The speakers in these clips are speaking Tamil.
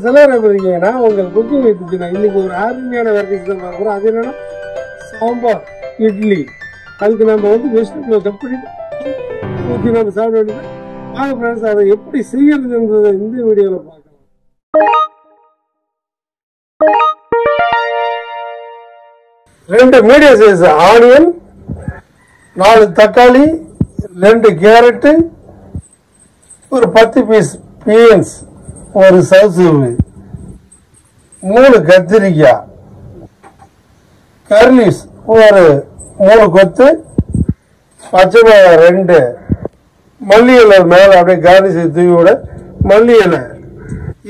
சிலர் இருக்கீங்கன்னா உங்கள் குக்கிங் வச்சுச்சுன்னா இன்னைக்கு ஒரு அருமையான வெரைட்டிஸ் தான் பார்க்குறோம். அது என்னன்னா சாம்பார் இட்லி. அதுக்கு நம்ம வந்து வெஜிடபிள் கட் பண்ணி ஊற்றி நம்ம சாப்பிட வேண்டியது. வாங்க ஃப்ரெண்ட்ஸ், அதை எப்படி செய்யறதுன்றதை இந்த வீடியோவில் பார்க்கலாம். ரெண்டு மீடியம் சைஸ் ஆனியன், 4 தக்காளி, 2 கேரட்டு, ஒரு 10 பீஸ் பீன்ஸ், ஒரு சவுசூவு, 3 கத்திரிக்காய், கர்லீஸ் ஒரு 3 கொத்து, பச்சை மிளகாய் 2, மல்லி இலை மேலே அப்படியே கார்னிஷ் தூவி விட மல்லி இலை.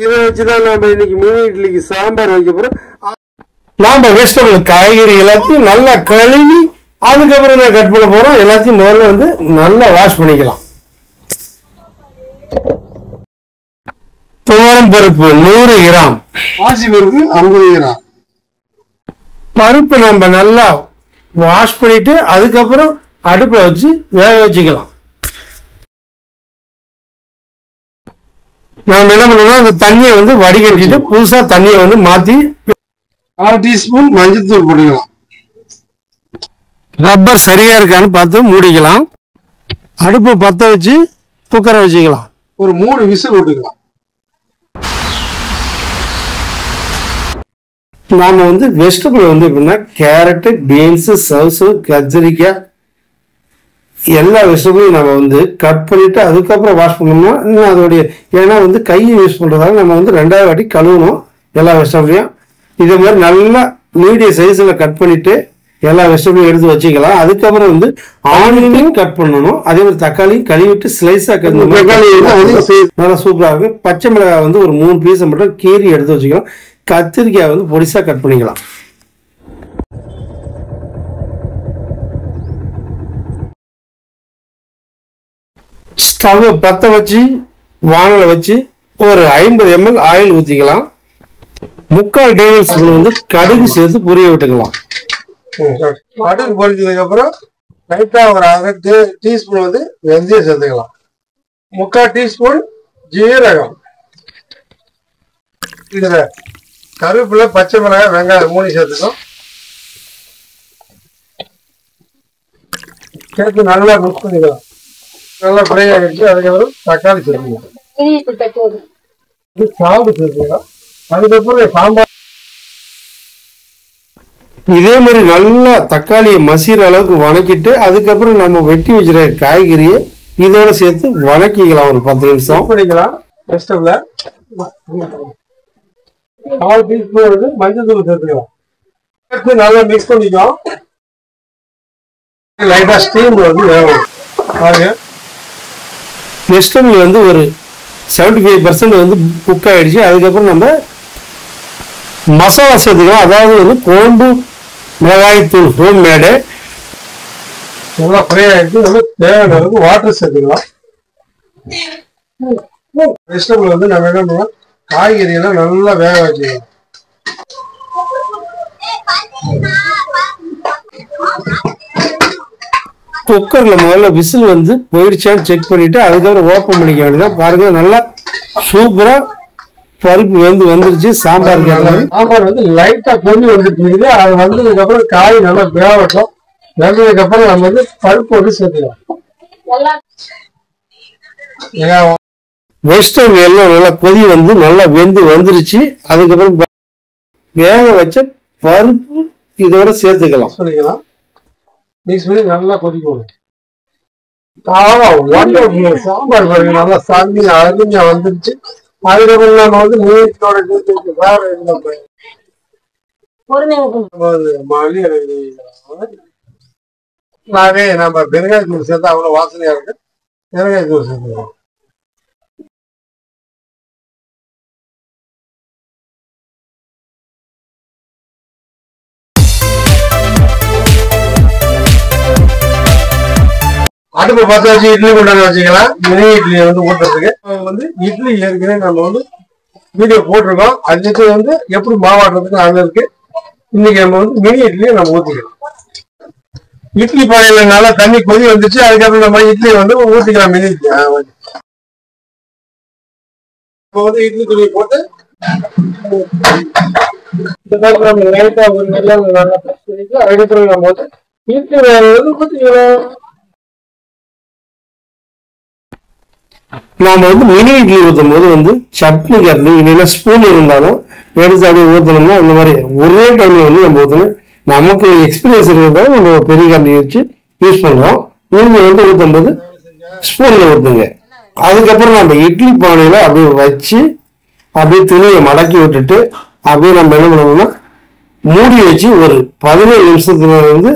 இதை வச்சுதான் நம்ம இன்னைக்கு மினி இட்லிக்கு சாம்பார் வைக்க போறோம். நாம வெஜிடபிள் காய்கறி எல்லாத்தையும் நல்லா கழுவி அதுக்கப்புறம் தான் கட் பண்ண போறோம். எல்லாத்தையும் முதல்ல வந்து நல்லா வாஷ் பண்ணிக்கலாம். துவரம் பருப்பு 100 கிராம், பாசி பருப்பு 50 கிராம். பருப்பு நம்ம நல்லா வாஷ் பண்ணிட்டு அதுக்கப்புறம் அடுப்புல வச்சு வேக வச்சுக்கலாம். நாம என்ன பண்ணோம்னா அந்த தண்ணியை வந்து வடிகட்டிட்டு புதுசா தண்ணியை வந்து மாத்தி 1/2 டீஸ்பூன் மஞ்சள்தூள் போட்டுக்கலாம். ரப்பர் சரியா இருக்கான்னு பார்த்து மூடிக்கலாம். அடுப்பு பத்த வச்சு குக்கரை வச்சுக்கலாம். ஒரு 3 விசில் விட்டுக்கலாம். நாம வந்து வெஜிடபிள் வந்து எப்படின்னா கேரட்டு, பீன்ஸு, சவுசு, கத்திரிக்காய் எல்லா வெஜிடபிளையும் நம்ம வந்து கட் பண்ணிட்டு அதுக்கப்புறம் வாஷ் பண்ணோம்னா இன்னும் அதோடைய, ஏன்னா வந்து கையை யூஸ் பண்றதால நம்ம வந்து 2வது வாட்டி கழுவணும் எல்லா வெஜிடபிளையும். இதே மாதிரி நல்லா மீடியம் சைஸ்ல கட் பண்ணிட்டு எல்லா வெஜிடபிளையும் எடுத்து வச்சுக்கலாம். அதுக்கப்புறம் வந்து ஆனியனையும் கட் பண்ணணும். அதே மாதிரி தக்காளியும் கழுவிட்டு ஸ்லைஸா நல்லா சூப்பரா இருக்கும். பச்சை மிளகாய் வந்து ஒரு 3 பீஸை மட்டும் கீரி எடுத்து வச்சுக்கலாம். கத்திரிக்காய் வந்து பொடிசா கட் பண்ணிக்கலாம். ஸ்டவ் பத்த வச்சு வானலை வச்சு ஒரு 50 ml ஆயில் ஊற்றிக்கலாம். 3/4 டேபிள் ஸ்பூன் வந்து கடுகு சேர்த்து புரிய விட்டுக்கலாம். கடுகு பொரிச்சதுக்கு அப்புறம் லைட்டா ஒரு 1/2 டீஸ்பூன் வந்து வெந்தயம் சேர்த்துக்கலாம். 3/4 டீஸ்பூன் ஜீரகம், இதுல கருவேப்பிலை, பச்சை மிளகாய், வெங்காயம் 3 சேர்த்துக்கும். சேர்த்து நல்லா மிக்ஸ் பண்ணிக்கலாம். நல்லா ஃப்ரை ஆகிடுச்சு. அதுக்கப்புறம் தக்காளி சேர்த்துக்கலாம். சாப்பிட்டு சேர்த்துக்கலாம். அதுக்கப்புறம் சாம்பார் இதே மாதிரி நல்லா தக்காளியை மசிற அளவுக்கு வணக்கிட்டு அதுக்கப்புறம் நம்ம வெட்டி வச்சிருக்க காய்கறியை இதோட சேர்த்து வணக்கிக்கலாம். ஒரு 10 நிமிஷம் பண்ணிக்கலாம். வெஜிடபிள்ல 4 டீஸ்பூன் வந்து மஞ்சள் தூள் சேர்த்துக்கலாம். சேர்த்து நல்லா மிக்ஸ் பண்ணிக்கலாம். லைட்டா ஸ்டீம் வந்து வேகும். பாருங்க, வெஜிடபிள் வந்து ஒரு 75% வந்து குக் ஆயிடுச்சு. அதுக்கப்புறம் நம்ம மசாலா சேர்த்துக்கலாம். அதாவது வந்து குழம்பு மிளகாய் தூள் ஹோம் மேடு நல்லா ஃப்ரை ஆகிடுச்சு. நம்ம தேவையான அளவுக்கு வாட்டர் சேர்த்துக்கலாம். வெஜிடபிள் வந்து நம்ம என்ன பண்ணலாம், காய்கறியெல்லாம் நல்லா வேக வச்சுக்கலாம். குக்கர்ல முதல்ல விசில் வந்து போயிடுச்சான்னு செக் பண்ணிட்டு அதுக்கப்புறம் ஓப்பன் பண்ணிக்க வேண்டியதான். பாருங்க, நல்லா சூப்பரா பருப்பு வந்துருச்சு. சாம்பார் வந்து லைட்டா பொண்ணு வந்துட்டு இருக்குது. அது வந்ததுக்கு அப்புறம் காய் நல்லா வேகட்டும். வெந்ததுக்கு அப்புறம் நம்ம வந்து பருப்பு வந்து சேர்த்துக்கலாம். வெஜிடபிள் எல்லாம் நல்லா கொதி வந்து நல்லா வந்துருச்சு. அதுக்கப்புறம் வேக வச்ச பருப்பு இதோட சேர்த்துக்கலாம். சொல்லிக்கலாம். மிக்ஸ் பண்ணி நல்லா கொதிக்கணும். சாம்பார் பாருங்க நல்லா சாமியா அருமையா வந்துருச்சு. அதுக்கப்புறம் நம்ம வந்து மீனோட வேற நம்ம பெருங்காயத்தூள் சேர்த்தா அவ்வளவு வாசனையா இருக்கு. பெருங்காயத்தூள் சேர்த்துக்கலாம். அடுப்பு பத்த வச்சு இட்லி கொண்டாந்து வச்சுக்கலாம். மினி இட்லி வந்து ஊற்றுறதுக்கு வந்து இட்லி ஏற்கனவே நம்ம வந்து வீடியோ போட்டிருக்கோம். அதுக்கு வந்து எப்படி மாவாட்டுறதுக்கு அங்க இருக்கு. இன்னைக்கு நம்ம வந்து மினி இட்லியை நம்ம ஊற்றிக்கலாம். இட்லி பானையில நல்லா தண்ணி கொதி வந்துச்சு. அதுக்கப்புறம் நம்ம இட்லி வந்து ஊற்றிக்கலாம். மினி இட்லி இப்போ வந்து இட்லி துணி போட்டு இந்த மாதிரி நம்ம லைட்டா ஒரு நல்லா ப்ரெஸ் பண்ணிட்டு அதுக்கப்புறம் நம்ம வந்து இட்லி வேறது பார்த்தீங்களா நாம வந்து மினி இட்லி ஊற்றும் போது வந்து சட்னி கரண்டி இல்லைன்னா ஸ்பூன் இருந்தாலும் எடுத்து அப்படியே ஊற்றணும்னா இந்த மாதிரி ஒரே டைம்ல வந்து நம்ம ஊற்றணும். நமக்கு எக்ஸ்பீரியன்ஸ் இருக்கிறதால நம்ம பெரிய கரண்டி வச்சு யூஸ் பண்ணுறோம். நீங்க வந்து ஊற்றும் போது ஸ்பூன்ல ஊற்றுங்க. அதுக்கப்புறம் நம்ம இட்லி பானையில அப்படியே வச்சு அப்படியே துணியை மடக்கி விட்டுட்டு அப்படியே நம்ம என்ன பண்ணணும்னா மூடி வச்சு ஒரு 17 நிமிஷத்துல இருந்து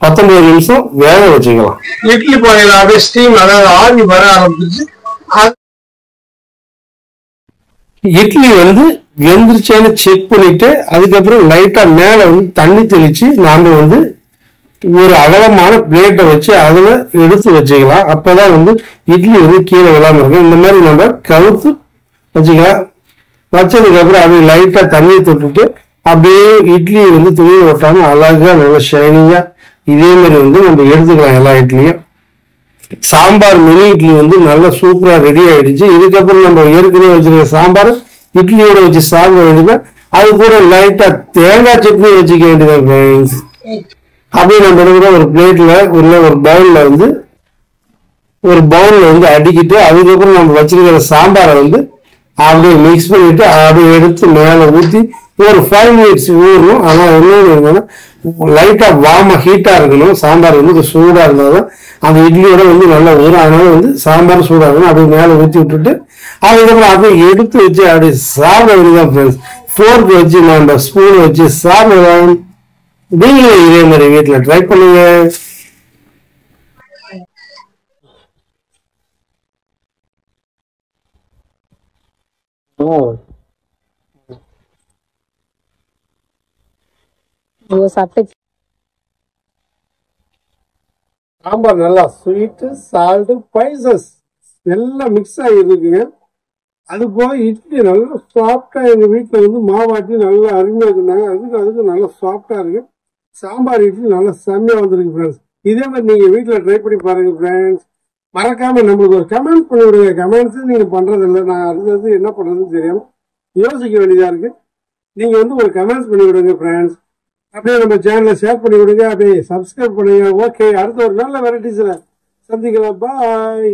19 நிமிஷம் வேக வச்சுக்கலாம். இட்லி பானையில அப்படியே ஸ்டீம் அதாவது ஆவி வர ஆரம்பிச்சு இட்லி வந்து வெந்துருச்சான்னு செக் பண்ணிட்டு அதுக்கப்புறம் லைட்டா மேல வந்து தண்ணி தெளிச்சு நாம வந்து ஒரு அகலமான பிளேட்டை வச்சு அதுல எடுத்து வச்சுக்கலாம். அப்பதான் வந்து இட்லி வந்து கீழே விழாம இருக்கும். இந்த மாதிரி நம்ம கவுத்து வச்சுக்கலாம். வச்சதுக்கு அப்புறம் அப்படியே லைட்டா தண்ணியை தொட்டுட்டு அப்படியே இட்லி வந்து துணியை ஒட்டாம அழகா நல்லா ஷைனிங்கா இதே மாதிரி வந்து நம்ம எடுத்துக்கலாம் எல்லா இட்லியும். சாம்பார் மினி இட்லி வந்து நல்லா சூப்பரா ரெடி ஆயிடுச்சு. இதுக்கப்புறம் நம்ம ஏற்கனவே வச்சிருக்க சாம்பார் இட்லியோட வச்சு சாப்பிட வேண்டியது. அது கூட லைட்டா தேங்காய் சட்னி வச்சுக்க வேண்டியது. அப்படியே நம்ம கூட ஒரு பிளேட்ல ஒரு பவுல்ல வந்து அடிக்கிட்டு அதுக்கப்புறம் நம்ம வச்சிருக்கிற சாம்பாரை வந்து அப்படியே மிக்ஸ் பண்ணிட்டு அப்படியே எடுத்து மேல ஊற்றி ஒரு 5 மினிட்ஸ் ஊறணும். ஆனா என்ன லைட்டா வார்மா ஹீட்டா இருக்கணும். சாம்பார் வந்து சூடா இருந்தாலும் அந்த இட்லியோட வந்து நல்லா ஊறும். அதனால வந்து சாம்பார் சூடா இருக்கணும். அப்படியே மேல ஊற்றி விட்டுட்டு அதுக்கப்புறம் அப்படியே எடுத்து வச்சு அப்படியே சாப்பிட வேண்டியதான் ஃப்ரெண்ட்ஸ். ஃபோர்க் வச்சு நம்ம ஸ்பூன் வச்சு சாப்பிடலாம். நீங்களும் இதே மாதிரி வீட்டுல ட்ரை பண்ணுங்க. சாம்பார் நல்லா ஸ்வீட்டு சால்ட்டு ஸ்பைசஸ் எல்லாம் மிக்ஸ் ஆகிருக்குங்க. அது போக இட்லி நல்லா சாஃப்டா எங்க வீட்டில் வந்து மாவாட்டி நல்லா அருமையாக இருந்தாங்க. அதுக்கு நல்லா சாஃப்டா இருக்கு. சாம்பார் இட்லி நல்லா செம்மையா வந்திருக்கு ஃப்ரெண்ட்ஸ். இதே மாதிரி நீங்க வீட்டில் ட்ரை பண்ணி பாருங்க ஃப்ரெண்ட்ஸ். மறக்காம நம்மளுக்கு ஒரு கமெண்ட் பண்ணி விடுங்க. கமெண்ட்ஸ் நீங்க பண்றது இல்லை. நான் அடுத்தது என்ன பண்றதுன்னு தெரியாம யோசிக்க வேண்டியதா இருக்கு. நீங்க வந்து ஒரு கமெண்ட்ஸ் பண்ணி விடுங்க ஃப்ரெண்ட்ஸ். அப்படியே நம்ம சேனலை ஷேர் பண்ணி விடுங்க. அப்படியே சப்ஸ்கிரைப் பண்ணுங்க. ஓகே, அடுத்த ஒரு நல்ல வெரைட்டிஸ்ல சந்திக்கலாம். பாய்.